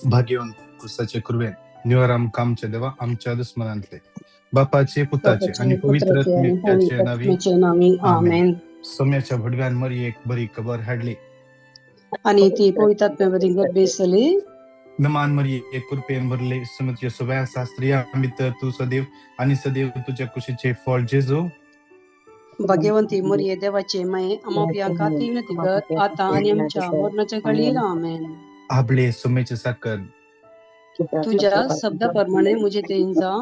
भाग्यवान पुरुषाचे कृपेन निवाराम कामचे देवा आमच्या दुश्मनांतले बापाचे पुताचे आणि पवित्र आत्म्याचे नावी आमेन. सोम्याच्या भडव्यान मरी एक बरी कबर हाडली आणि ती पवित्र आत्म्यावरील गब्बेसली नमान मरी एक कृपेन भरले सुमतीय सुभया शास्त्रीय मित्र तू सदैव आणि सदैव तुझ्या कुशीचे फळ जेजू भाग्यवंती मरिये देवाचे माये आम्हा ती विनंती कर आता आणि आमच्या मरणाच्या काळी आमेन. आपले सोमेचे साकर तुझ्या शब्दाप्रमाणे मुझे तेंजा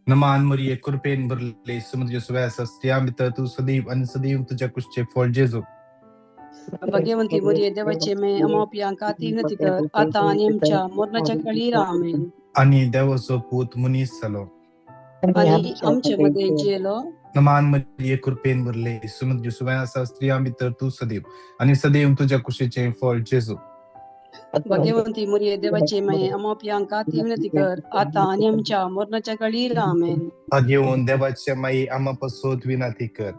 नमान मरी एक कृपेन भरले सुमतीय सुभया शास्त्रीय मित्र तू सदैव आणि सदैव तुझ्या कुशीचे फळ जेजू भाग्यवंती मरिये देवाचे माये आम्हा ती विनंती कर आता आणि आमच्या मरणाच्या काळी आमेन. आणि देवाचो पूत मुनीस झालो आणि आमच्या मध्ये जेलो नमान मरिये कृपेन भरले सुमतीय सुभया शास्त्रीय मित्र तू सदैव आणि सदैव तुझ्या कुशीचे फळ जेजू भाग्यवंती मरिये देवाचे माये आम्हा ती विनंती कर आता आणि आमच्या मरणाच्या काळी आमेन. भाग्यवान देवाच्या माई आम्हापासून विनंती कर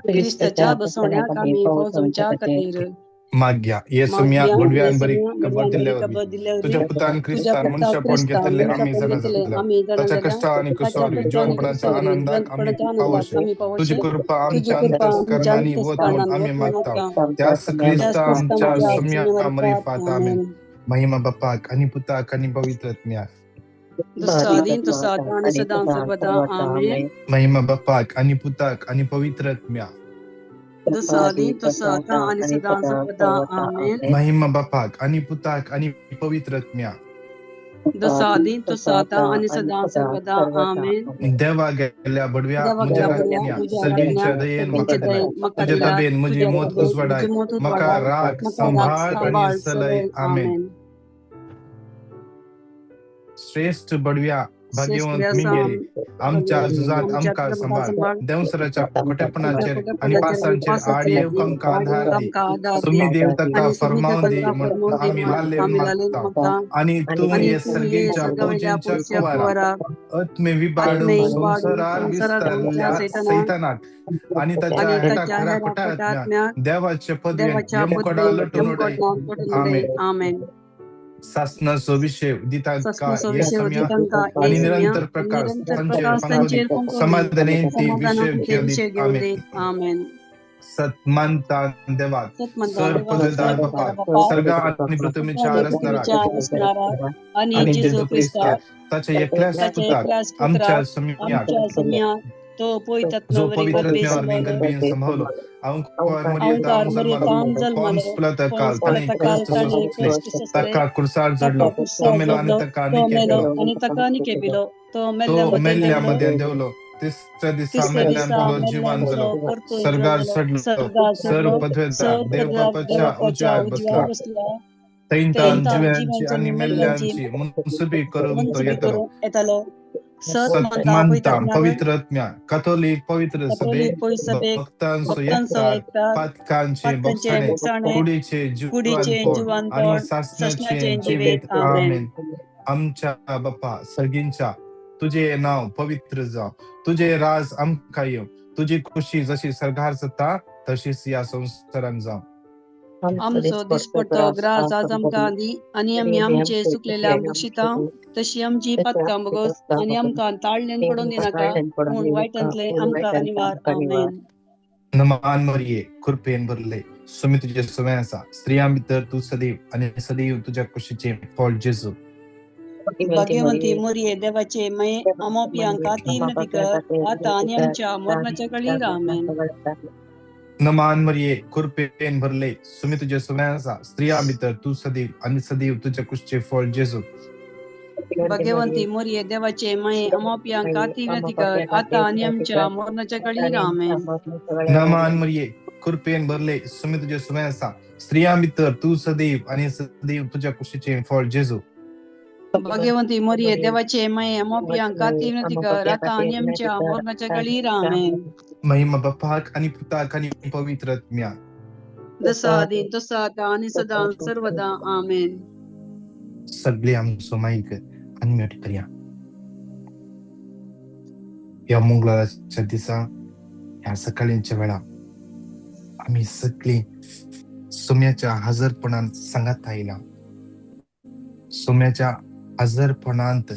ख्रिस्ताच्या बसवण्या कामी फौजच्या खातीर माग्या येसुमिया गुडव्यान बरी कबर दिल्यावर तुझ्या पुतान ख्रिस्तान मनुष्यपण घेतले आम्ही जण त्याच्या कष्ट आणि कुशल जीवनपणाच्या आनंदात आम्ही पावशे तुझी कृपा आमच्या अंतःकरणाने वत म्हणून आम्ही मागता त्यास ख्रिस्त आमच्या सुम्या मरी फाता आमेन. महिमा बापाक आणि पुताक आणि पवित्र आत्म्याक आणि सदा सर्वदा आमेन. महिमा बापाक आणि पुताक आणि पवित्र आत्म्याक आणि सदा सर्वदा आमेन. महिमा बापाक आणि पुताक आणि पवित्र आत्म्याक आणि सदा सर्वदा आमेन. देवा गेल्या बडव्या मुझ्या राखण्या सगळींच्या दयेन मका तुझ्या तबेन मुझी मोत उजवडाय मका राख संभाळ आणि सलय आमेन. श्रेष्ठ बडव्या भाग्यवंत मी गेली आमच्या जुजात आमका संभाळ देवसराच्या खोटेपणाचे आणि पासांचे आडी हुकमका आधार दी तुम्ही देवता फरमाव दी म्हणून आम्ही लाले मागता आणि तुम्ही सर्गीच्या पूजेच्या कुवारा आत्मे विबाडून संसारात विस्तारल्या सैतानात आणि त्याच्या खरा खोट्या देवाचे पदवे यमकडा लटून उडाय आमेन. शासनाचा विषय दितांका आणि निरंतर प्रकाश समाधानांती विषय घेऊ आमेन. सत्मानता देवा सर पदवीदार बापा सर्गा आणि पृथ्वीच्या असणारा आणि जेजू ख्रिस्त त्याच्या एकल्याच पुत्राक आमच्या सम्यात तो जो पवित्रत्वावर गलबीन संभावलो अंकुर मर्यादा मुसलमान पॉन्स प्लतकाल आणि क्रिस्त तका कुरसार जडलो तो मेलो आणि तका निकेबिलो तो मेल्या मध्ये देवलो तिसऱ्या दिवसा मेल्यान जीवन जलो सर्गार सडलो सर पदवेदार देव बापाच्या उजाड बसला तैंतान जीवांची आणि मेल्यांची मुनसुबी करून तो येतलो सत्मानता पवित्र आत्म्या कॅथोलिक पवित्र सभे भक्तांचो एकता पातकांचे बक्षणे कुडीचे जीवन आणि सासण्याचे जीवित आमेन. आमच्या बापा सर्गींच्या तुझे नाव पवित्र जाव तुझे राज आमका येव तुझी खुशी जशी सरगार सत्ता तशीच या संसारान जाव आमचो दिसपडतो ग्रास आज आमकां दी आणि आम्ही आमचे सुकलेल्या मुक्षिता तशी आमची पातकां बगोस आणि आमकां ताळलेन पडून दिनाका पूण वायटांतले आमकां निवार आमेन. नमान मरिये कृपेन भरले सुमी तुझे सुमेसा स्त्रिया भितर तू सदैव आणि सदैव तुझ्या कुशीचे फळ जेजू. भाग्यवंती मरिये देवाचे माये आम्हा ती विनंती कर आता आणि आमच्या मरणाच्या काळी आमेन. नमान मरिये कृपेन भरले सुमी तुझे सुमेसा स्त्रिया भितर तू सदैव आणि सदैव तुझ्या कुशीचे फळ जेजू. भाग्यवंती मरिये देवाचे माये आम्हा ती विनंती कर आता आणि आमच्या मरणाच्या काळी आमेन. नमान मरिये कृपेन भरले सुमी तुझे सुमेसा स्त्रिया भितर तू सदैव आणि सदैव तुझ्या कुशीचे फळ जेजू. भाग्यवंती मरिये देवाचे माये आम्हा ती विनंती कर आता आणि आमच्या मरणाच्या काळी आमेन. महिमा बापाक आणि पुताक आणि पवित्र आत्म्याक जसा आधी तसा आता आणि सदा सर्वदा आमेन. सगळे आमचो माईक अनम्यूट करूया. या मंगळवारच्या दिसा या सकाळीच्या वेळा आम्ही सगळी सोम्याच्या हजरपणात सांगत आयला सोम्याच्या आजारपणांत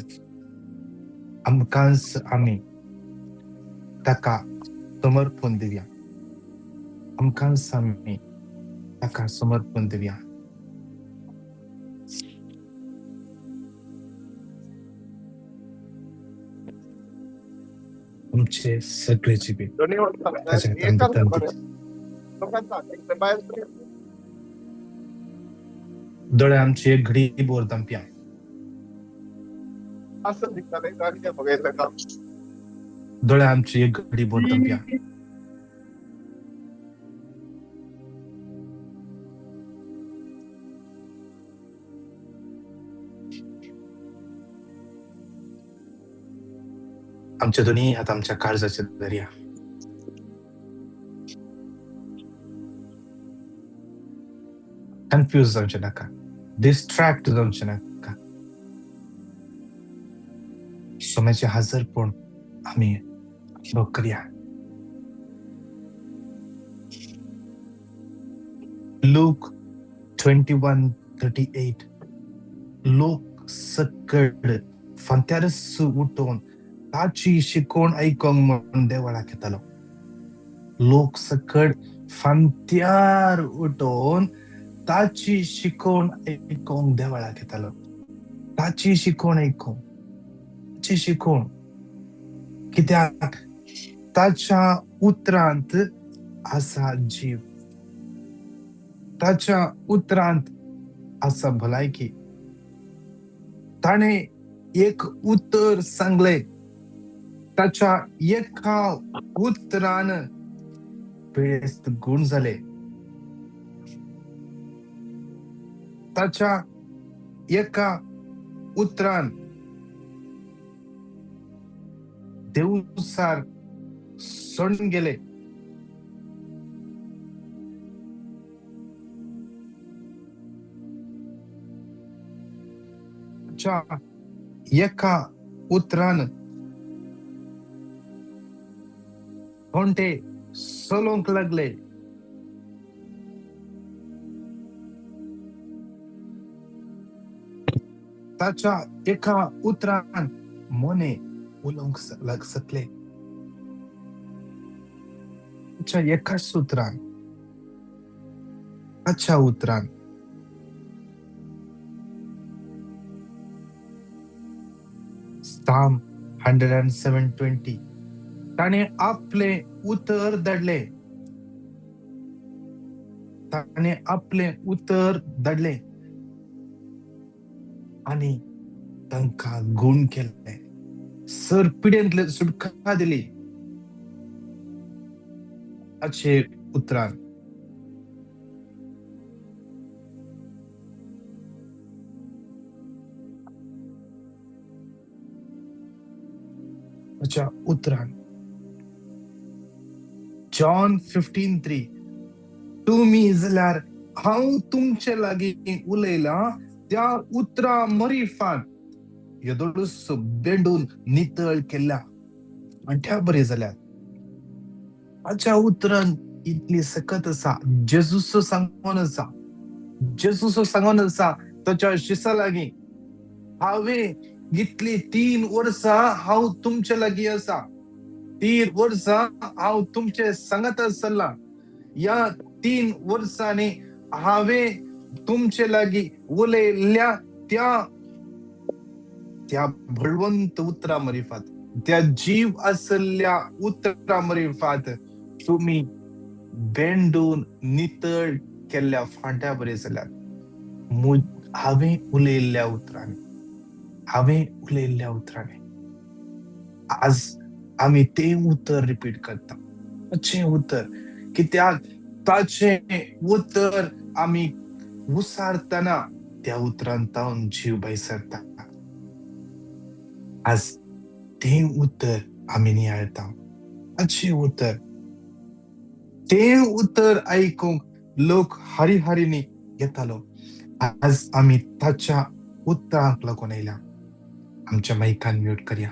आमकांच आम्ही ताका समर्पण दिवया. आमकांच आम्ही ताका समर्पण दिवया. आमचे सगळे जिबे ताच्या हातांत दिवया. दोळे आमची एक घडी बोर दंप्या. दोळे आमची एक घडी बोर दंप्या. आमच्या दोन्ही हात आमच्या काळजाचे दर्या. कन्फ्यूज जावचे नाका, डिस्ट्रॅक्ट जावचे नाका. सोम्याचे हजरपण आम्ही करूया. लूक 21:38 लोक सकड फांत्यारस उठोन ताची शिकोण ऐकोंक म्हणून देवळाक येतालो. लोक सकड फांत्यार उठोन ताची शिकोण ऐकोंक देवळाक येतालो. ताची शिकोण ऐकोंक, ताची शिकोण, कित्याक ताच्या उतरांत आसा जीव, ताच्या उतरांत आसा भलायकी. ताणे एक उतर सांगले, ताच्या एका उतरान बेस्त गुण जाले. ताच्या एका उतरान देवसार सोडून गेले. ताच्या एका उतरान कोणते सोलोंक लागले. ताच्या एका उतरान मोने उलोंक सकले. ताच्या एकाच उतरान, ताच्या उतरान Psalm 107:20 ताणे आपले उतर दडले. ताणे आपले उतर दडले आणि तांकां गुण केले. सरपिडेंतले सुटका दिली. ताचे उतरान ताच्या उतरान जॉन 15:3 तुम्ही जाल्यार हांव तुमचे लागीं उलयलां त्या उतरा मरिफान येदोळूस बेंडून नितळ केल्या म्हणट्या बरें जाल्यार. ताच्या उतरान इतली सकत आसा. जेजूस सांगून आसा, जेजूस सांगून आसा ताच्या शिसा लागीं, हांवें इतली 3 वर्सां हांव तुमचे लागीं आसा. 3 वर्सां हांव तुमचे सांगत आसला. या 3 वर्सांनी हांवें तुमचे लागीं उलयल्ल्या त्या बळवंत उतरा मरिफात, त्या जीव आसल्या उतरा मरिफात तुम्ही बेंडून नितळ केल्ल्या फांट्या बरें जाल्यार. हांवें उलयल्ल्या उतरांनी, हांवें उलयल्ल्या उतरांनी आज आमी तें उतर रिपीट करता. ताचें उतर, कित्याक ताचें उतर आमी उसारतना त्या उतरांत तावन जीव भैसरता. आज तें उतर आमी नियाळता. ताचें उतर, तें उतर आयकूंक लोक हरिहरींनी येतालो. आज आमी ताच्या उतरांक लागून आयल्या. आमच्या मायकान म्यूट करया.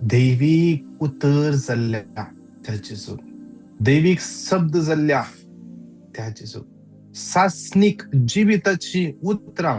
दैवीक उतर जाल्ल्या त्या जेजू, दैवीक शब्द जाल्ल्या त्या जेजू, सासनीक जिविताची उतरां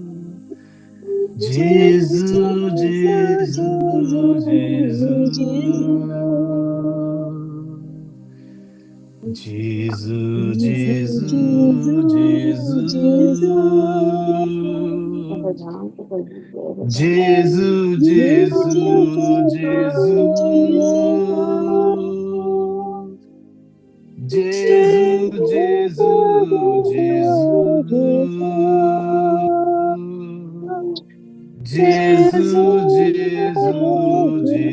Jésus, Jésus, Jésus. Jésus, Jésus, Jésus. Jésus, Jésus, Jésus. Jésus, Jésus, Jésus.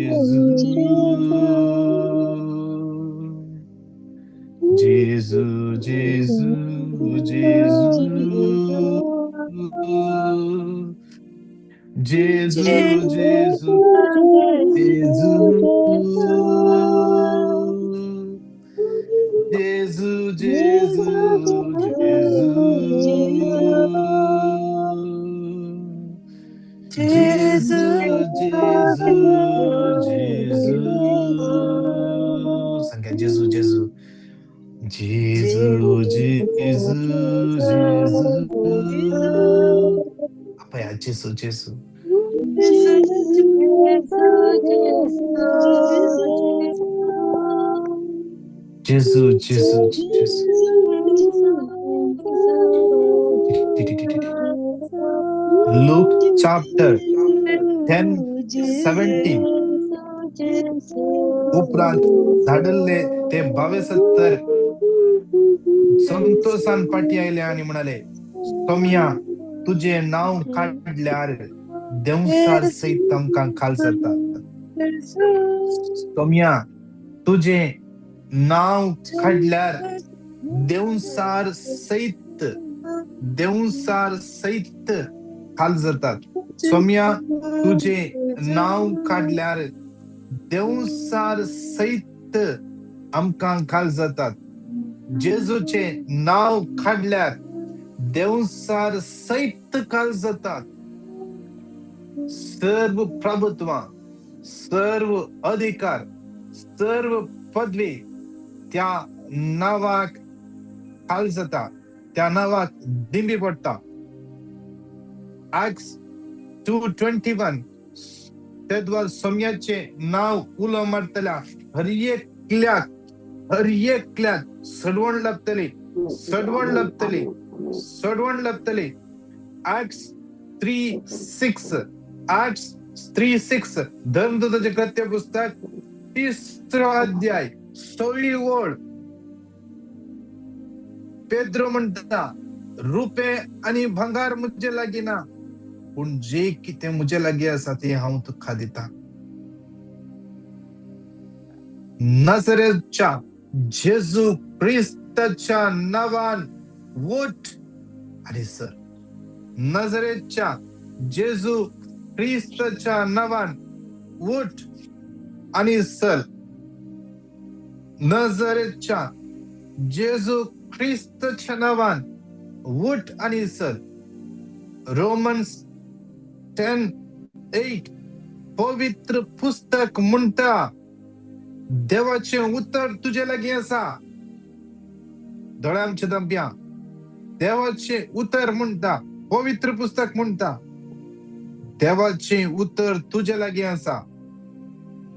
Jésus, Jésus, Jésus. Jésus, Jésus, Jésus. Jésus, Jésus, Jésus. Jésus, Jésus, Jésus, Jésus. Sangat Jésus, Jésus. Jésus, Jésus, Jésus. Apa ya? Jésus, Jésus. Jésus, Jésus, Jésus. Luke chapter 10:17 उपरांत धाडले ते 72 संतोषान पाठी आयले आणि म्हणाले, सोम्या तुझे नाव काढल्यार देवसार सहित आमकां खालसतात. सोम्या तुझे नाव काढल्यार देवसार सहित खाल जातात. सोम्या तुझे नाव काढल्यार देवसार सहित आमकां खाल जातात. जेजूचे नाव काढल्यार देवसार सहित खाल जातात. सर्व प्रभुत्व, सर्व अधिकार, सर्व पदवी त्या नावाक खाल जाता, त्या नावाक दिंबी पडटा. Acts 2:21 तेद्वार सोम्याचे नाव उलो मारतल्या हर एकल्याक सडवण लाभतली. Acts 3:6 धर्मदूताचे कृत्य पुस्तक 30 अध्याय 16 ओळ. पेद्रो म्हणता, रुपे आणि भंगार मुझे लागिना, पण जे कितें मुझे लागी आसा ते हांव तुका दिता. नाझरेथच्या जेजू ख्रिस्ताच्या नावान उठ आणि सर. नाझरेथच्या जेजू ख्रिस्ताच्या नावान उठ आणि सर. नाझरेथच्या जेजू ख्रिस्ताच्या नावान उठ आणि सर. रोमन्स 10:8 पवित्र पुस्तक म्हणता, देवाचे उत्तर तुझे लागी आसा. दोळ्यांच्या दंप्या देवाचे उत्तर म्हणता, पवित्र पुस्तक म्हणता, देवाचे उत्तर तुझे लागी आसा.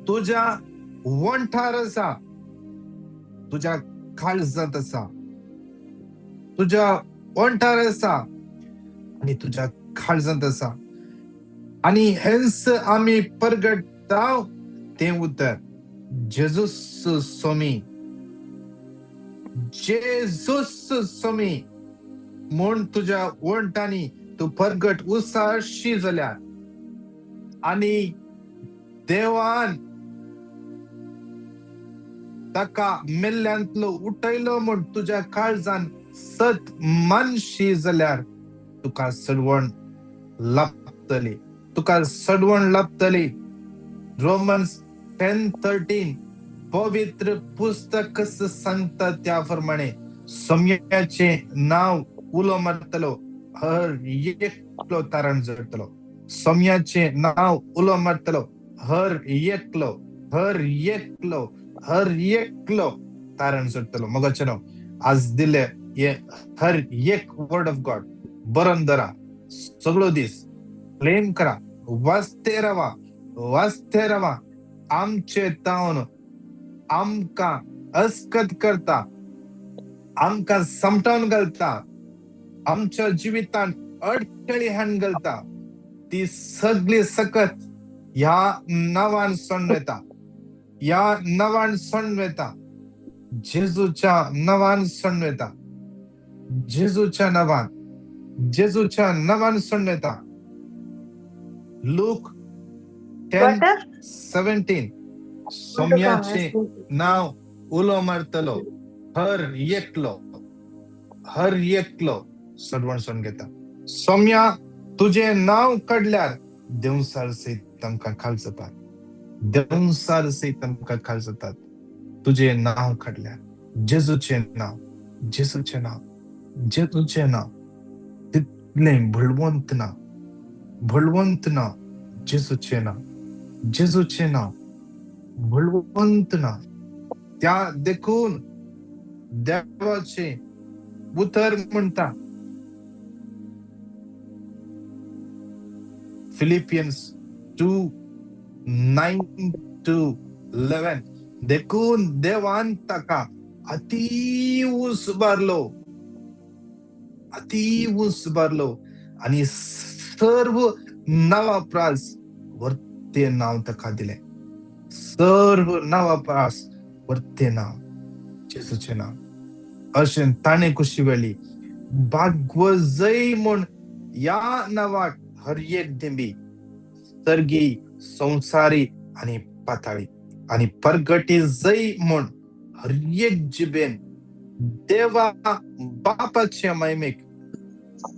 तुझ्या वंठार आसा, तुझ्या काळजात आसा, तुझ्या वंठार आसा आणि तुझ्या काळजात आसा. आणि हेंच आम्ही परगटाव ते उत्तर जेजूस सोमी म्हूण तुझ्या वंटांनी तू परगट उसाशी जाल्यार आणि देवान ताका मेल्ल्यांतलो उठयलो म्हूण तुझ्या काळजान सत मानशी जाल्यार तुका सडवण लाभतली. रोमन्स 10:13 पवित्र पुस्तक कसं सांगता त्या प्रमाणे सोम्याचे नाव उलो मारतलो हर एकलो तारण जडतलो. सोम्याचे नाव उलो मारतलो हर एकलो तारण जडतलो. मगचनो आज दिले ये हर एक वर्ड ऑफ गॉड बरोवन धरा. सगळो दीस क्लेम करा, वाचते रवा. आमचे तावन आमका अस्कत करता, आमका समटावन घालता, आमच्या जिवितांत अडखळी हाण घालता, ती सगळी सकत ह्या नावान सोडता, ह्या नावान सोडता, जेजूच्या नावान सोडता, जेजूच्या नावान सोडता. लूक 10:17 सोम्याचे नाव उलो मारतलो हर एकलो सडवण सोन घेता. सोम्या तुझे नाव काढल्यार देवसार सहित तमका खाल जातात, देवसार सहित तमका खाल जातात. तुझे नाव काढल्यार जेजूचे नाव तितले भळवंत नाव जेजूचे नाव भळवंत नाव. त्या देखून देवाचे उतर म्हणता. फिलिपियन्स 2:9-11 देखून देवान ताका अति ऊस भरलो आणि सर्व नावाप्रास वरते नाव ताका दिले. सर्व नावाप्रास वरते नाव जेजूचे नाव. अशें ताणे कशी वेळी भागवजय म्हण या नावाक हर एक दिंबी सर्गी संसारी आणि पाताळी आणि परगटी जय म्हण हर एक जिबेन देवा बापाच्या महिमेक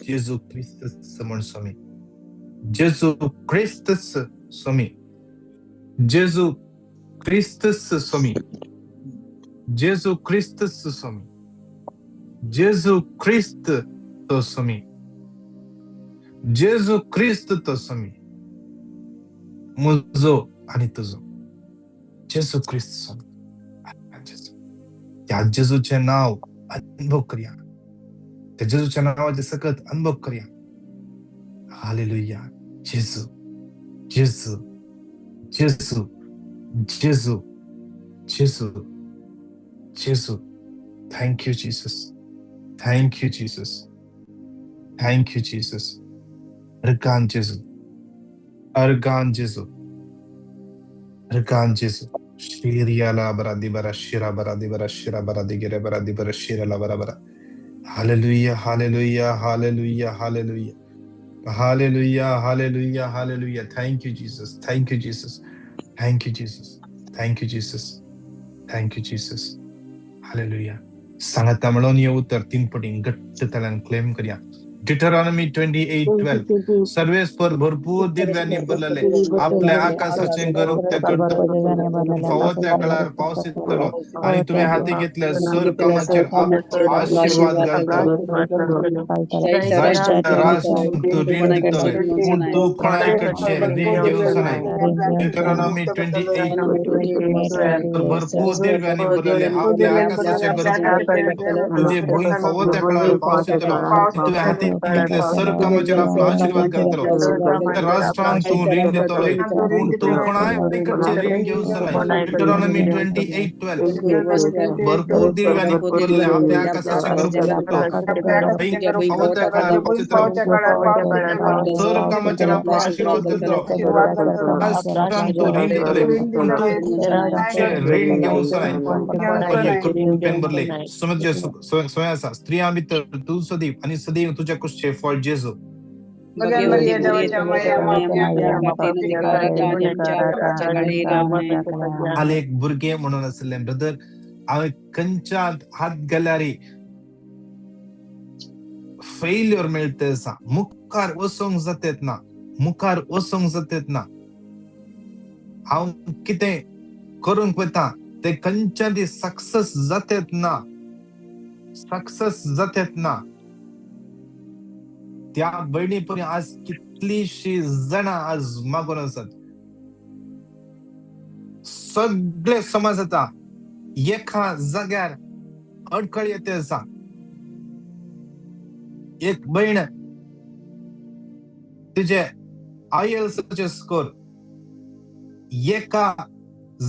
जेजू ख्रिस्तस म्हण स्वामी, जेजू ख्रिस्तस स्वामी, जेजू ख्रिस्तस स्वामी, जेजू ख्रिस्तस स्वामी, जेजू ख्रिस्त तो स्वामी, जेजू ख्रिस्त तो स्वामी. मुजो आणि तुझो जेजू ख्रिस्त स्वामी. त्या जेजूचे नाव अनुभव करूया, त्या जेजूच्या नावाचे सकत अनुभव करूया. हालेलुया. जेजू जेजू जेजू जेजू जेजू जेजू. Thank you Jesus, thank you Jesus, thank you Jesus. Organ जेजू, अर्गान जेजू, अर्गान जेजू. शिरियाला बरादी बरा शिरा बरादी बरा शिरा बरादी गिरे बरादी बरा शिराला बरा बरा. Hallelujah, hallelujah, hallelujah, hallelujah, hallelujah, hallelujah, hallelujah. Thank you Jesus, thank you Jesus, thank you Jesus, thank you Jesus, thank you Jesus. Hallelujah. सांगता म्हणून ये उत्तर 3 पटीन घट्ट तल्यान क्लेम करूया. डिटरॉनॉमी 28:12 सर्वेस्पर भरपूर दिव्यांनी भरलेले आपल्या आकाशाचे घर त्या फवत्या काळार पावस येतलो आणि तुम्ही हाती घेतल्या सर कामाचेर आशीर्वाद घालतलो. जायच्या राज तू ऋण दितले पूण तू कोणाकडचे ऋण घेवचो नाही. डिटरॉनॉमी 28 भरपूर दिव्यांनी भरलेले आपल्या आकाशाचे घर तुझे भूमी फवत्या काळार पावस येतलो. तुम्ही हाती घेतले सर कामाचेर आपलो आशीर्वाद घालतलो. राष्ट्रांत तू ऋण दितलोय पूण तू कोणाकडचे ऋण घेवचो नाही. डिटरॉनॉमी 28:12 भरपूर दिव्यांनी भरलेले आपल्या आकाशाचे घर फवत्या काळार पावस येतलो. सर कामाचेर आपलो आशीर्वाद घालतलो. राष्ट्रांत तू ऋण दितलोय पूण तू कोणाकडचे ऋण घेवचो नाही. भरले स्वयं आसा स्त्रिया भितर तू सदैव आणि सदैव तुझ्या कुशचे फळ जेजू. आले एक भुरगे म्हणून आसले ब्रदर हांवें खंयच्यात हात घाल्यार फेल्युअर मेळटा आसा. मुखार वचोंक जातेत ना, मुखार वचोंक जातेत ना. हांव कितें करूंक वता ते खंयच्यात सक्सेस जातेत ना, सक्सेस जातेत ना. त्या बहिणी पर्यंत आज कितलीशी जणां आज मागून आसात. सगळे समाज आता एका जाग्यार अडखळ येते आसा. एक बहीण तिचे IELTSचे स्कोर एका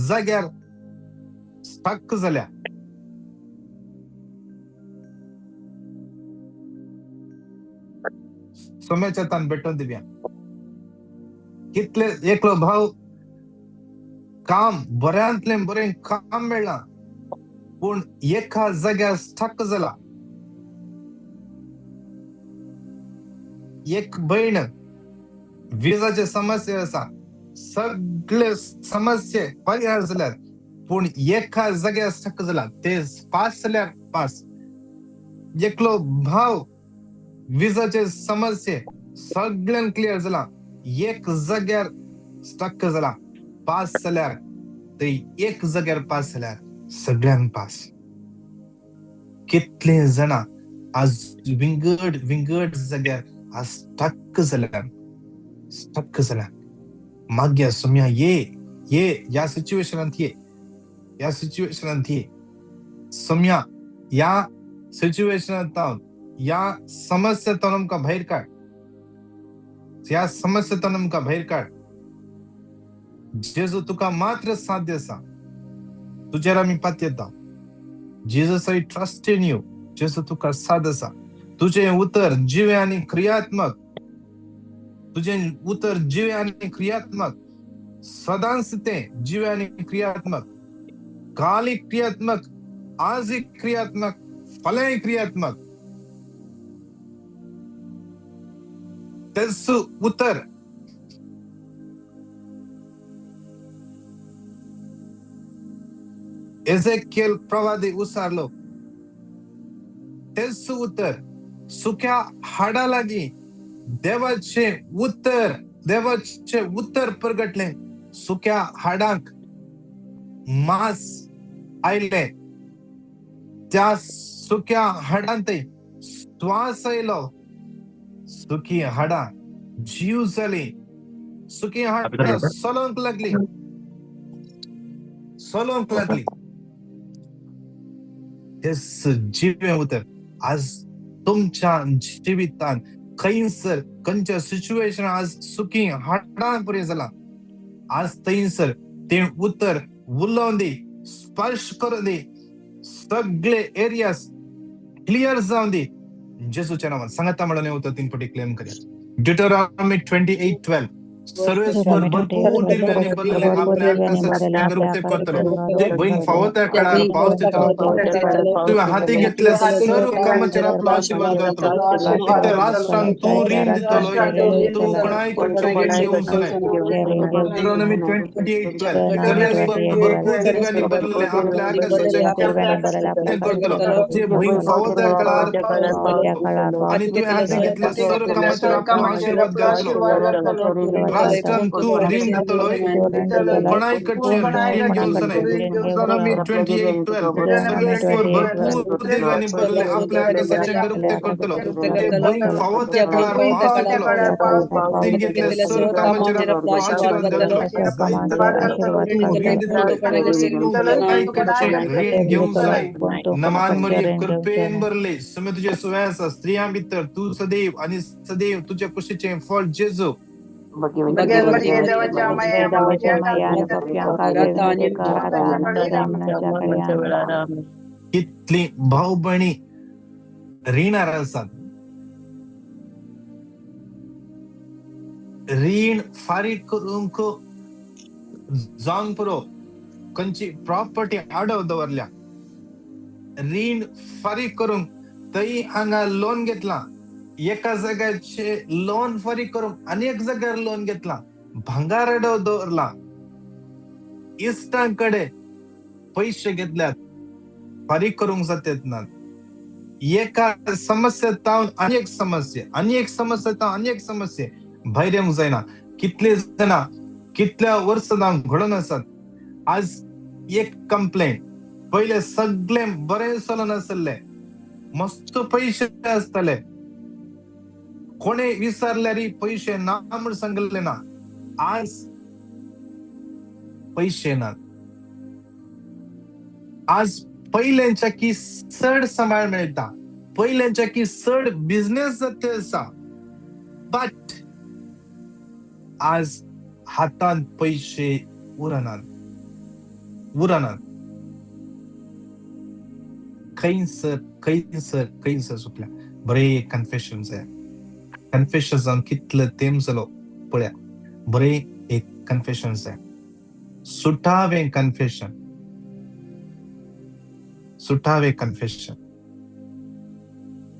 जाग्यार स्टक जाल्या. सोम्याच्या तान भेटून दिव्या कितले एकलो भाव काम बऱ्यांतले बरें काम मेळ्ळा पूण एका जाग्यार स्टक जाला. एक बहीण विजाचे समस्या आसा, सगळे समस्ये परिहार जाल्यात पूण एका जाग्यार स्टक जाला. ते पास जाल्यार पास. एकलो भाव विजाचे समस्ये सगळ्यान क्लियर जाला, एक जाग्यार स्टक जाला. पास जाल्यार ते एक जाग्यार पास जाल्यार सगळ्यांक पास. कितले जाणा आज विंगड जाग्यार आज स्टक जाल्यार. माग्या सोम्या ये या सिच्युएशनांत ये सोम्या या सिच्युएशनांत या समस्येतून आमकां भायर काड. या समस्येतून आमकां भायर काड. जेजू तुका मात्र साध्य आसा. तुजेर आमी पातयेता. Jesus I trust in you. जेजू तुका साथ आसा. तुझे उतर जिवे आनी क्रियात्मक. तुझे उतर जिवे आनी क्रियात्मक. सदांच ते जिवे आनी क्रियात्मक. काली क्रियात्मक, आजी क्रियात्मक, फलाय क्रियात्मक. तेसु उतर एजेकियल प्रवादी उसारलो. तेसु उतर सुक्या हाडा लागी देवाचे उतर प्रगटले. सुक्या हाडांक मास आयले. त्या सुक्या हाडांत श्वास आयलो. सुखी हाडा जीव जाली. सुखी हाडा सोलोंक लागली. तेस जिवे उतर आज तुमच्या जिवितान खंयसर खंयच्या सिच्युएशन आज सुखी हाडा पुरे जाला. आज थंयसर ते उतर उलोवन दी, स्पर्श करून दी, सगळे एरियास क्लियर जावन दी. जेजूच्या नावान सांगाता म्हणून उतर 3 पटी क्लेम करूया. Deuteronomy 28:12 सर्वेश्वर भरपूर दिव्यांनी भरलेले आपल्या आकाशाचे नगरते करतलो. ते भयंकर फावो त्या काळार पावस दितलो. तुवें हाती घेतले सर्व कामाचेर आपलो आशीर्वाद घालतलो. इतर राष्ट्रांक तूं रीण दितलो. तूं कोणाय कडचे रीण घेवंक जाय. Deuteronomy 28:12 सर्वेश्वर भरपूर दिव्यांनी भरलेले आपल्या आकाशाचे नगरते करतलो. ते भयंकर फावो त्या काळार आणि तुवें हाती घेतले सर्व कामाचेर आपलो आशीर्वाद घालतलो. राष्ट्रांक तूं रीण दितलोय. कोणाय कडचे रीण घेवंक जाय. Deuteronomy 28:12 सर्वेश्वर भरपूर दिव्यांनी भरलेले आपल्या आकाशाचे नगरते करतलो. ते भयंकर फावो त्या काळार पावस दितलो. हाती घेतले सर्व कामाचेर आपलो आशीर्वाद घालतलो. रीण दितलोय. तूं कोणाय कडचे रीण घेवंक जाय. नमान मरिये कृपेन भरले. सुमे तुझे सुवास स्त्रियां भितर तू सदैव आणि सदैव तुझ्या कुशीचे फळ जेजू. कितली भाऊ बहिणी रीणार आसात. रीण फारीक करूंक जावंक पुरो खंयची प्रॉपर्टी आडव दवरल्या. रीण फारीक करूंक थंय हांगा लोन घेतला. एका जाग्याचे लोन फारीक करूंक अनेक जाग्यार लोन घेतला. भांगार अडव दवरला. इश्टांकडे पैसे घेतल्यात. फारीक करूंक जातात ना. एका समस्येतावन अनेक समस्ये भायर येवंक जायना. कितले जाणा कितल्या वर्सां घडोवन आसात. आज एक कंप्लेंट. पहिले सगळे बरें चलून आसले. मस्त पैसे आसतले. कोणे विचारल्यारी पैसे ना म्हण सांगले ना. आज पैसे ना. आज पहिल्यांच्या की चड सांभाळ मेळटा. पहिल्यांच्या की चड बिझनेस जाता आसा. बट आज हातान पैसे उरनात कैंसर सुटल्या बरे कन्फेशन आहे. कन्फेशन जाऊन कितलं तेम झालो पळ्या बरे एक कन्फेशन आहे. सुटावे कन्फेशन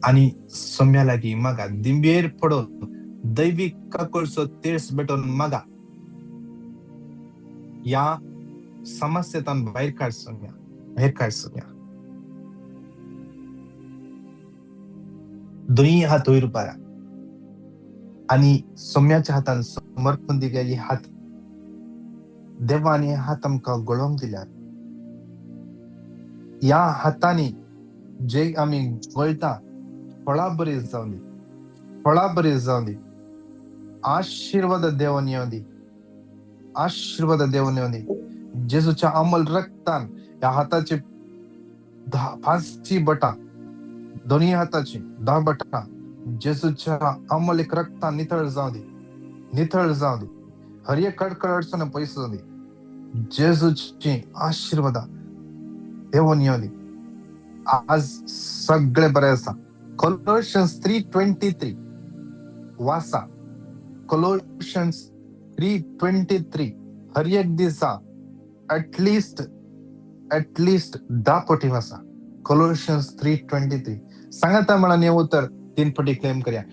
आणि सम्या लागी मगा दिंबेर पडून दैविक काकुळसो तेर्स भेटून मगा या समस्येतून बाहेर काढ सम्या. दोन्ही हात वयर पारा आणि सम्याच्या हातान समर्पण दिल्या ही हात देवाने हात आमकां गळोवंक दिल्यात. या हातांनी जे आम्ही गळटा फळां बरी जावं दी. आशीर्वाद देवन येवं दी. जेजूच्या अमल रक्तान या हाताची 5 बटां दोन्ही हाताची 10 बटां जेजूच्या अमल एक रक्तान नितळ जावं दी. हर एक कडकड अडचण पयस जावं दी. जेजूची आशीर्वाद देवन येवं दी. आज सगळे बरे आसा. Colossians 3:23 वाचा. Colossians 3:23 हर एक दिसा ऍटलिस्ट 10 पटी वाचा. Colossians 3:23 सांगता म्हणा ने उत्तर 3 पटी क्लेम करूया.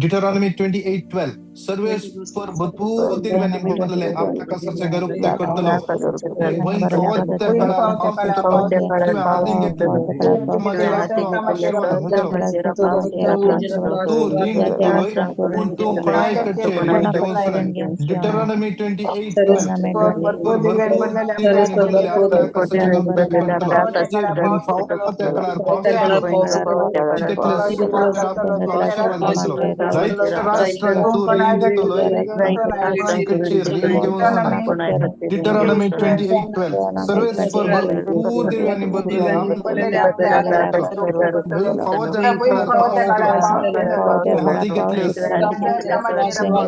Deuteronomy 28:12 सर्वेश्वर भरपूर दिव्याने बदलले आपल्या कसाचे घर उक्ते करतलो वैन फवत्या काळात पावतलो किंवा आधी घेतलो माझ्या आशीर्वाद होतलो तू रिंग होय पण तू पळाई करचे रिंग घेऊन सराय. Deuteronomy 28:12 भरपूर दिव्याने बदलले आपल्या कसाचे घर उक्ते करतलो जे वैन फवत्या काळात पावतलो तिथले सुपर आपला आशीर्वाद घेतलो. जायच्या राष्ट्रांत तू रेन घेतलोय कच्ची रेन घेऊन सना. Deuteronomy 28:12 सर्वेश्वर भरपूर दिव्याने बदलले आपल्या वैन फवत्या काळात पावतलो आधी घेतलेस आशीर्वाद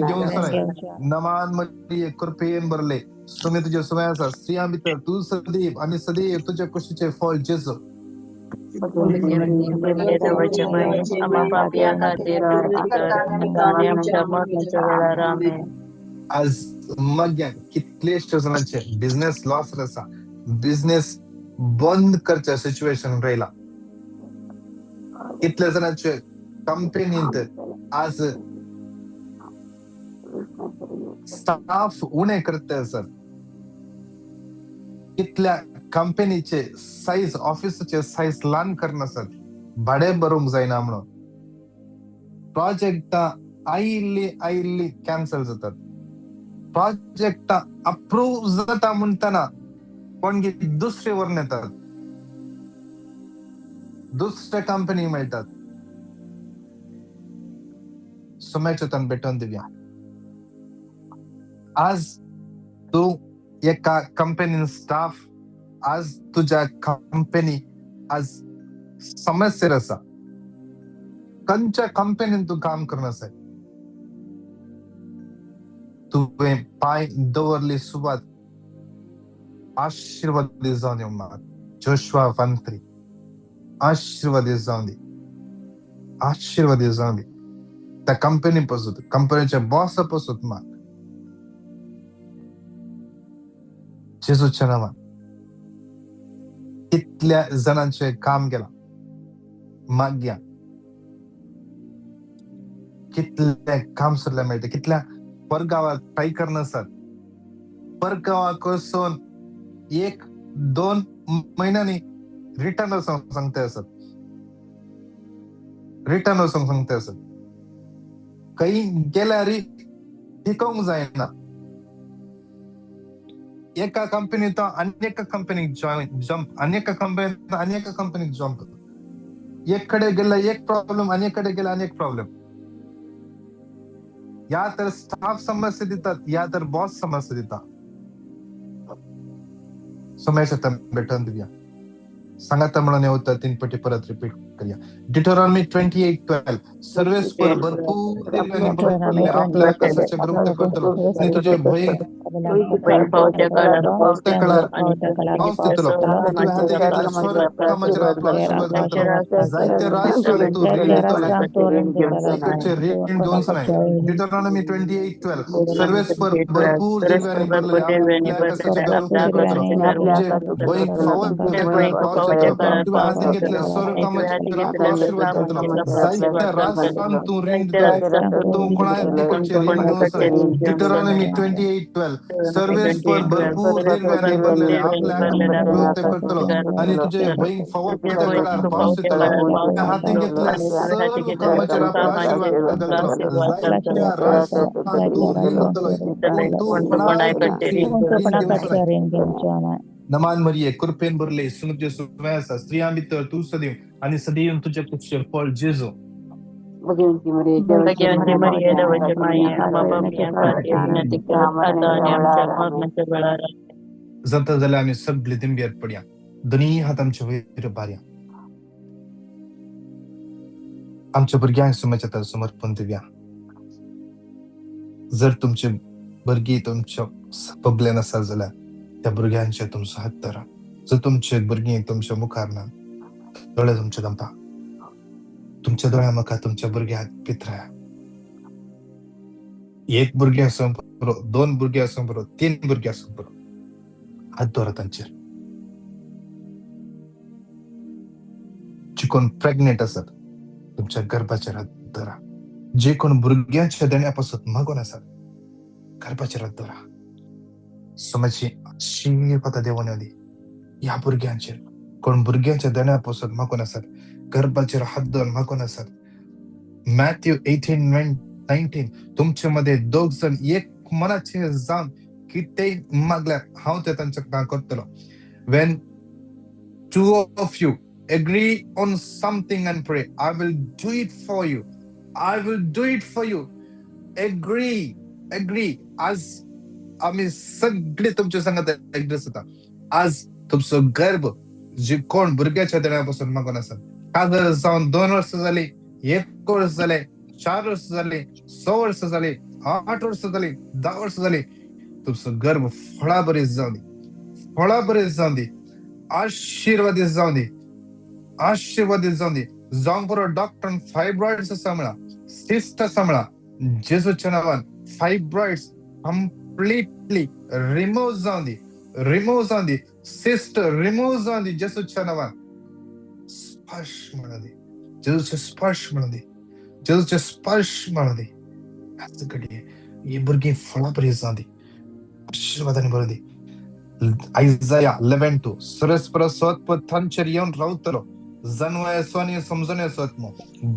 घेऊन सनाय. नमान मरिये कृपेन भरले तुम्ही तुझ्या सुवासा स्त्रिया भितर तू सदैव आणि सदैव तुझ्या कुशीचे फळ जेजू. आज मग कितले जणांचे बिझनेस लॉस आसा. बिझनेस बंद करच्या सिच्युएशन राहिला. कितले जणांचे कंपनीत आज स्टाफ उणे करते असत. कितल्या कंपनीचे साईज ऑफिसचे साईज लहान करण्यासाठी भाडे भरूंक जायना म्हणून प्रोजेक्ट आयिल्ली कॅन्सल जातात. प्रोजेक्ट अप्रूव्ह जाता म्हणताना पण दुसरे वरून येतात. दुसऱ्या कंपनी मिळतात. सुमेचतन भेटून दिव्या आज तू एका कंपनी स्टाफ आज तुझ्या कंपनी आज समस्या असा. कंच्या कंपनीत तू काम करण्यास आहे. तू पाय दवरली सुरुवात आशीर्वादी जाऊन दे. जोशुआ 1:3 आशीर्वादी जाऊन दे. त्या कंपनी पासून कंपनीच्या बॉस पासून माग जेजूच्या नावात. कितल्या जणांचे काम गेला माग्या. कितल्या काम सुरल्या मिळते. कितल्या परगावात ट्राय करण्यासाठी परगावापासून 1-2 महिन्यांनी रिटर्न सांगते असत. काही गेल्या टिकवून जाईना. एका कंपनीत अनेक कंपनीत जम्प एककडे गेला एक प्रॉब्लेम अनेकडे गेला अनेक प्रॉब्लेम. या तर स्टाफ समस्या देतात या तर बॉस समस्या देतात. समस्या भेटून दिव्या सांगा म्हणून होतं 3 पटी परत रिपीट करूया. डिटोरॉनॉमी 28:12 सर्वेस्पर भरपूर दीर्घ आणि बहुफळले आपल्या आकाशाचे भरवते करतलो आणि तुझे भय त्या काळार पाऊस देतलो. तुझ्या हाती घेतले स्वर कामाचे आपला आशीर्वाद करतलो. जायते राष्ट्रांत तू ऋण दितलो. तुझे ऋण दोन सण आहे. डिटोरॉनॉमी 28:12 सर्वेस्पर भरपूर दीर्घ आणि भरलेले आपल्या आकाशाचे भरवते करतलो. तुझे भय फावत त्या काळार पाऊस देतलो. तुम्ही हाती घेतले स्वर कामाचे आपला आशीर्वाद करतलो. जायत्या राष्ट्रांत तू ऋण दितले. तो कोणा तिकडचे ऋण दोन सण आहे. डिटोरॉनॉमी 28:12 सर्वेस्पर भरपूर दीर्घ आणि भरलेले आपल्या आकाशाचे करतलो आणि तुझे भय फावत त्या काळार पाऊस देतलो. त्या हाती घेतल्या सर्व कामाचे आपला आशीर्वाद करतलो. जायत्या राष्ट्रांत तू ऋण दितलोय. तू कोणा नमान मरिये कृपेन भरले सुनते सुवासा स्त्रिया भितर तू सदैव आणि सदैव तुझे पुत्र फळ जेजू जाता जाल्यार आमी सगळे दिंब्यार पडया दोनी हात आमचे वयर बारया आमच्या भुरग्यांक सुमाच्या समर्पण दिवया. जर तुमचे भुरगीं तुमच्या पबल्यान आसा जाल्यार त्या भुरग्यांचे तुमचो हात धरा. जर तुमचे भुरगीं तुमच्या मुखार ना दोळे तुमचे दंपा तुमच्या दोळ्या मुखार तुमच्या भुरग्याक पित्राया. एक भुरगें आसूं बरो, 2 भुरगीं आसूं बरो, 3 भुरगीं आसूं बरो, हात धरा तांचेर. जी कोण प्रेग्नेंट आसात तुमच्या गर्भाचेर हात धरा. जे कोण भुरग्यांच्या देण्यापासून मागून आसात गर्भाचेर हात धरा. समाची आशीर्वाद देवान दी ह्या भुरग्यांचेर. कोण भुरग्यांच्या देण्यापासून मागून आसात गर्भाचेर हात धरून मागून आसात. मॅथ्यू 18:19 तुमचे मध्ये 2 जण एक मनाचे जाऊन किती मागल्यार हांव ते तांच्या करतलो. when 2 of you agree on something and pray, I will do it for you. I will do it for you. Agree. आज आम्ही सगळे तुमच्या संगत ऍग्रेस होता. आज तुमचो गर्भ जे कोण भुरग्याच्या देण्यापासून मागून आसात काजर जाऊन 2 वर्ष झाली, 1 वर्ष झाले, 4 वर्ष झाले, 6 वर्ष झाले, 8 वर्ष झाले, 10 वर्ष झाले, तुमचं गर्भ फळाबरीत जाऊन दे, आशीर्वादित जाऊन दे. जाऊन बरो डॉक्टर फायब्रॉइड्स सांभाळा, सिस्ट सांभाळा. जेजूच्या नावान फायब्रॉइड्स completely remove जाऊन दे. सिस्ट रिमूव्ह जाऊन दे. जेजूच्या नावान स्पर्श म्हणून दे. जेजूचे स्पर्श म्हणून दे. आज घडी ही भुरगीं फळाबरीत जाऊन दे, आशीर्वादाने भरून दे. आयजाया 11:2 सरस्पर स्वत्व थंचर येऊन रावतलो. जन्वय स्वनी समजणे स्वत्म,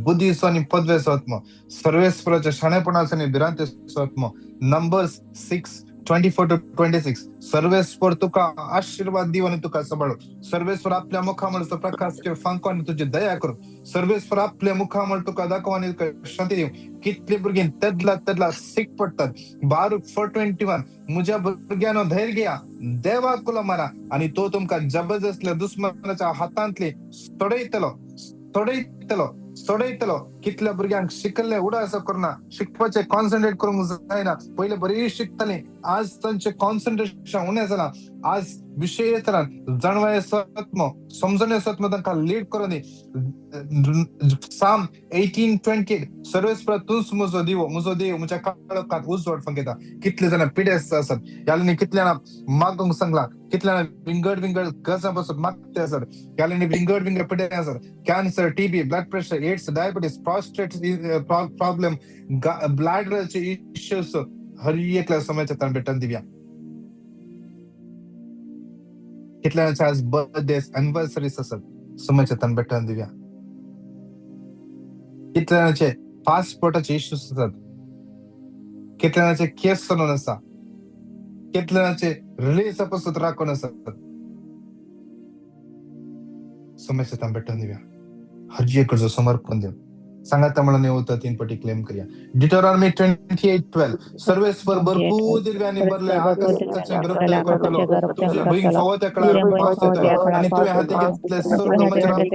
बुद्धी स्वनी पदवे स्वत्म, सर्वेस्पराच्या शाणेपणाने बिरांते स्वत्म. नंबर्स 6:24-26 सर्वेस्पर तुका आशीर्वाद दिव आणि तुका सांभाळो. सर्वेस्वर आपल्या मुखामळचो प्रकाश ठेव फांको आणि तुझी दया करू. सर्वेस्वर आपल्या मुखामळ तुका दाखव आणि शांती देव. कितले भुरगीं तेदला सीक पडतात. बारूक 4:21 मुझ्या भुरग्यानो धैर्य घ्या, देवाकुला मारा आणि तो तुमका जबरदस्त दुश्मनाच्या हातांतले सोडयतलो. कितल्या भुरग्यांक शिकले उडास करना, शिकपाचे कॉन्सन्ट्रेट करूंक जायना. पहिले बरी शिकताले, आज तांचे कॉन्सन्ट्रेशन उणें जाला. आज विषय येतना जाणवाय सत्म समजणे सत्म तांकां लीड करून दी. साम 18:28 सर्वेस्पर तूच मुजो देव म्हज्या काळोखांत उजवाड फंकेता. कितले जाणां पिडेस्त आसात, यालांनी कितल्यांना मागूंक सांगला, कितल्यांना विंगड गजा बसत मागते आसात, यालांनी विंगड पिडे आसात. Cancer, TB, blood pressure, AIDS, diabetes, prostate problem, ब्लॅडरचे इश्यूज हर एकल्या समयाच्या ताण भेटन दिव्या. कितल्यांचे आज बर्थडे एनिव्हर्सरीज आसात समयाच्या ताण भेटन दिव्या. कितल्यांचे पासपोर्टाचे इश्यूज आसात, कितल्यांचे केस चलून आसा, कितल्यांचे रिलीज पासून राखून आसात समयाच्या ताण भेटन दिव्या. हर एककडचो समर्पण देव सांगा तमिळाने होतं 3 पटी क्लेम करूया. डिटोरॉनॉमी 28:12 सर्वेस्वर भरपूर दिव्यांनी भरले आकाशाचे गरपटे करतलो तुझे भुईंग फावो त्या काळार पावस येतलो आणि तुझे हाती घेतले सर्व कर्मचारी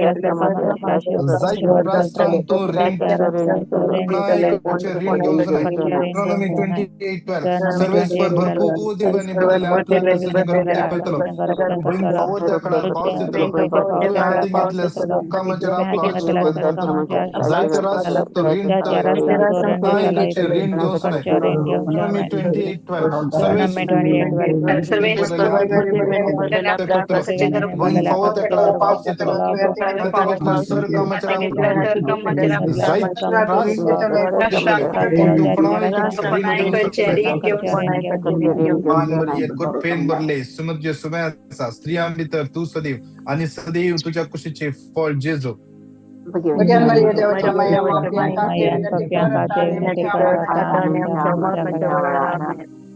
जायत राष्ट्रांत तू ऋण कोणाचे ऋण घेऊन नाही. डिटोरॉनॉमी 28:12 सर्वेस्वर भरपूर दिव्यांनी भरले आकाशाचे गरपटे करतलो भुईंग फावो त्या काळार पावस येतलो तुझे हाती घेतले कर्मचारी आपला आशीर्वाद करतलो जायत राष्ट्र ऋण नायकाचे ऋण घेऊन नाही. डिटोरॉनॉमी 28:12 भुईंग फावो त्या काळार पावस येतलो हाती घेतले सर्व कर्मचारी पेन भरले सुमध्य सुमयाचा स्त्रियांभितर तू सदैव आणि सदैव तुझ्या कुशीचे फळ Jeju.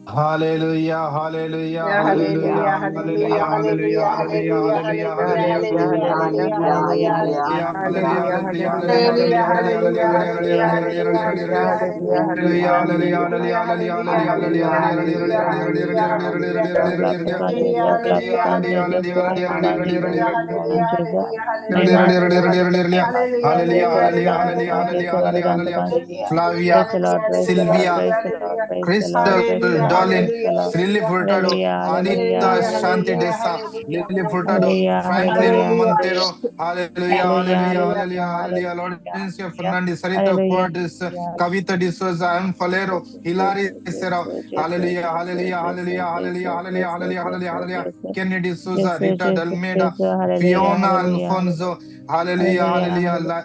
Hallelujah, hallelujah, hallelujah, hallelujah, hallelujah, hallelujah, Flavia, Sylvia, Crystal, Darling, Lily Furtado, Anita Shanti Desa, Lily Furtado, Franklin Montero, hallelujah, hallelujah, hallelujah, hallelujah, Lord Fernandez, Sarita Portis, Kavita D'Souza, M. Falero, Hilary Serra, hallelujah, hallelujah, hallelujah, hallelujah, hallelujah, hallelujah, hallelujah, hallelujah, Kennedy Souza, Rita Dalmeda, Fiona Alfonso, hallelujah, hallelujah,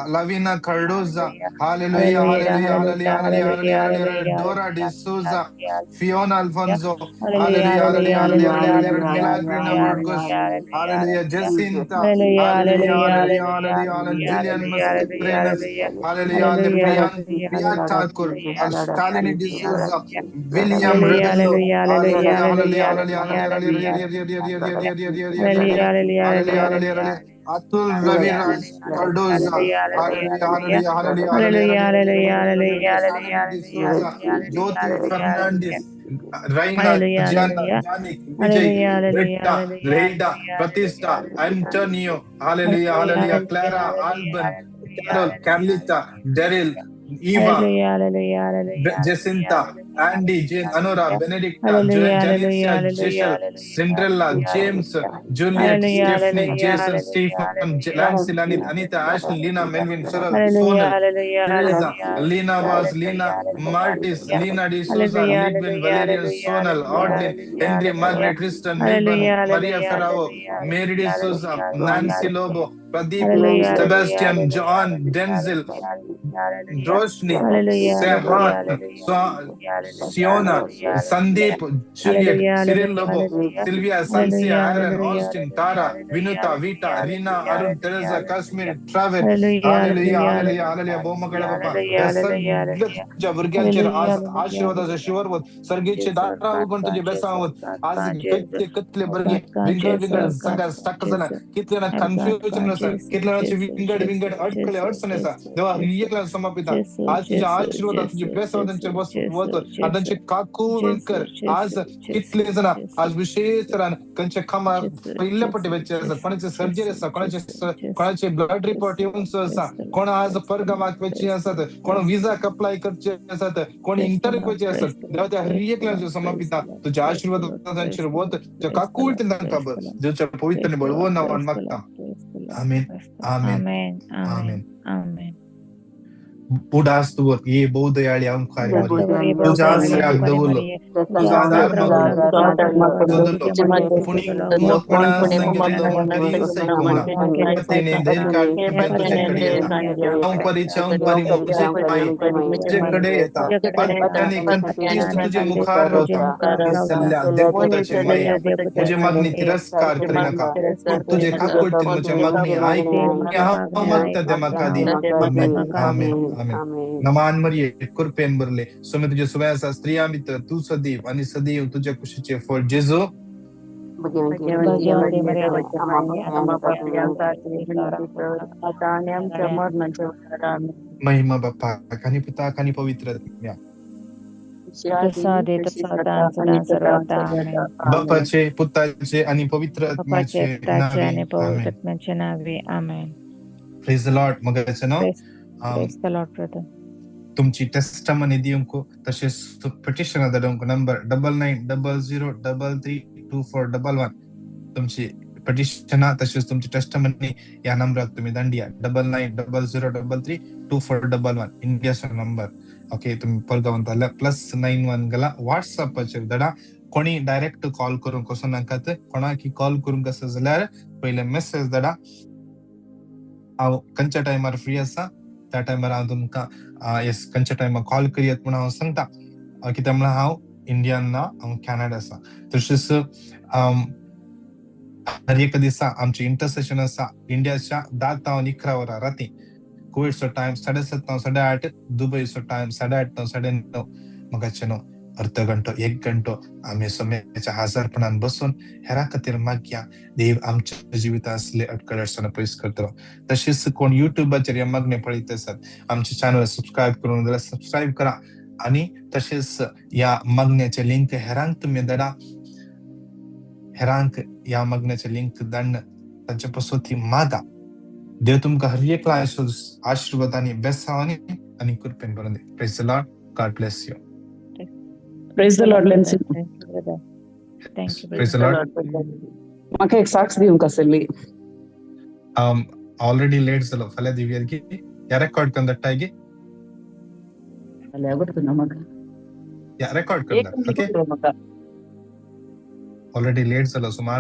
Lavina Cardoza, hallelujah, hallelujah, hallelujah, hallelujah, hallelujah, Dora D'Souza, Fiona Alfonso, hallelujah, hallelujah, hallelujah, Milagrina Burgos, hallelujah, Jacinta, hallelujah, hallelujah, hallelujah, Jillian Mascarenas, hallelujah, Priya Thakur, Stalini D'Souza, William Rebello, hallelujah, hallelujah, hallelujah, Atul Raviraj Cardoza, hallelujah, hallelujah, hallelujah, hallelujah, Jyoti Fernandez, Raina, Jana, Janik, Vijay, Britta, Reida, Pratista, Antonio, hallelujah, hallelujah, Clara, Alban, Carol, Carlita, Daryl, Eva, Jacinta, Andy, Jane, Anora, Benedicta, Janicia, Jeshel, Cinderella, James, Juliet, Stephanie, Jason, Stephen, Lance, Lanit, Anita, Ashley, Lina, Melvin, Cheryl, Sonal, Teresa, Lina Vaz, Lina Martis, Lina D'Souza, Lidwin, Valerian, Sonal, Audlin, Henry, Margaret, Kristen, Milburn, Maria Ferrao, Mary D'Souza, Nancy Lobo, Pradeep, Sebastian, John, Denzel, Roshni, Sehan, Siona, Sandeep, Juliet, Cyril Lobo, Sylvia, Sansia, Aaron, Austin, Tara, Vinuta, Vita, Rina, Arun, Teresa, Kashmir, Travis, hallelujah, hallelujah, hallelujah, बहुमकडे बाप्पा या सगळ्या वर्गांचे आज आशीर्वादाचे शिवरवत सर्गेचे दारा उघड तुझे बेसावत आज कतले बर्गे विंगड सगळ्या stuck झाला कितल्याना कन्फ्युजन नसा कितल्यानाचे विंगड अडकले अडचण असा देवा एकला समापिता आज तुझ्या आशीर्वाद तुझे बेसावदांचे वत आदांचे काकू विणकर आज कितले जण आज विशेष तरान कंचे खमा पहिल्या पट्टी बच्चे असतात कोणाचे सर्जरी असतात कोणाचे ब्लड रिपोर्ट येऊन असा कोण आज परगावाक वेची असतात कोण विजा अप्लाय करचे असतात कोण इंटरव्यू वेची असतात देवा त्या हर एकल्याचे समापिता तुझ्या आशीर्वादांचे वत तुझ्या काकू विणतील तांकां बर देवच्या पवित्र बळवून नावान मागता आमेन आमेन आमेन आमेन पुढास तू ये बहुदयाळी अंखाय तुझ्या आश्रयाक दवलो तुझा आधार पुणी मोकळा संगीत सैकुमा तेने दैर काढ तुझ्याकडे येता अंपरी तुझ्याकडे येता आणि कंटीस तुझे मुखार होता सल्ला देवताचे मैया तुझे मागणी तिरस्कार करू नका तुझे काकुळते तुझे मागणी ऐक मत दमकादी आमेन आमेन नमान मरिये कृपेन भरले सुमे तुझे सुवयाचा स्त्रिया मित्र तू सदैव आणि सदैव तुझ्या कुशीचे फळ जेजो भाग्यवंती मर्यादेच्या मागे आम्हा पापियांसाठी विनंती कर, आता आणि आमच्या मरणाच्या वेळेला आम्ही. महिमा बाप्पा आणि पिता आणि पवित्र आत्म्या. जसा आधी तसा आता आणि सदा सर्वदा. आमेन. बापाचे पुत्राचे आणि पवित्र बापाचे आत्म्याचे पिताचे आणि नावे पवित्र आमेन. आत्म्याचे नावे. आमेन. Praise the lord. मग याचं नाव प्रेज द लॉर्ड ब्रदर. तुमची टेस्टमनी दिवंको तसेच पिटिशन दिवंको नंबर 9900332411 तुमची पिटिशन तसेच तुमची टेस्टमनी या नंबराक तुम्ही धाडिया 9900332411 इंडियाचो नंबर. ओके तुम्ही परगावंताल्या +91 गला व्हॉट्सअपचेर धाडा. कोणी डायरेक्ट कॉल करून कसो नाकात, कोणाकी कॉल करून कसं जाल्यार पहिले मेसेज धाडा. हांव खंयच्या टायमार फ्री आसा त्या टायमार हांव तुमकां येस खंयच्या टायमार कॉल करियत म्हणून हांव सांगता. कित्याक म्हळ्यार हांव इंडियान ना, हांव कॅनडा आसा. तशेंच हर एक दिसा आमचे इंटरसेशन आसा इंडियाच्या 10 ते 11 वरां राती. कुवेटचो टायम 7:30 ते 8:30, दुबयचो टायम 8:30 ते 9:30. मगाचे न्हू अर्ध घंटो 1 घंटो आम्ही सोम्याच्या हजारपणान बसून हेरा खातीर मागया. देव आमच्या जिवितांतले अडखळ पयस करतलो. तशेंच कोण युट्यूबाचेर हे मागणे पळयत आसात आमचे चॅनल सबस्क्राईब करून जाल्यार सबस्क्राईब करा आणि तशेंच या मागण्याचे लिंक हेरांक तुम्ही धाडा. हेरांक या मागण्याचे लिंक धाडन तांचे पासून ती मागा. देव तुमकां हर एक आशीर्वादांनी बेसावांनी आणि कृपेन भरून दे. Praise the lord. God bless you. Praise the lord Lency. Thank you. Praise the lord. म्हाका एक साक्ष दिवंक आसली. ऑलरेडी लेट जालो. फाल्यां दिवया गे या रेकॉर्ड करून धाडटा गे जाल्यार बरं ना म्हाका. या रेकॉर्ड करून धाड. ओके म्हाका ऑलरेडी लेट जालो सुमार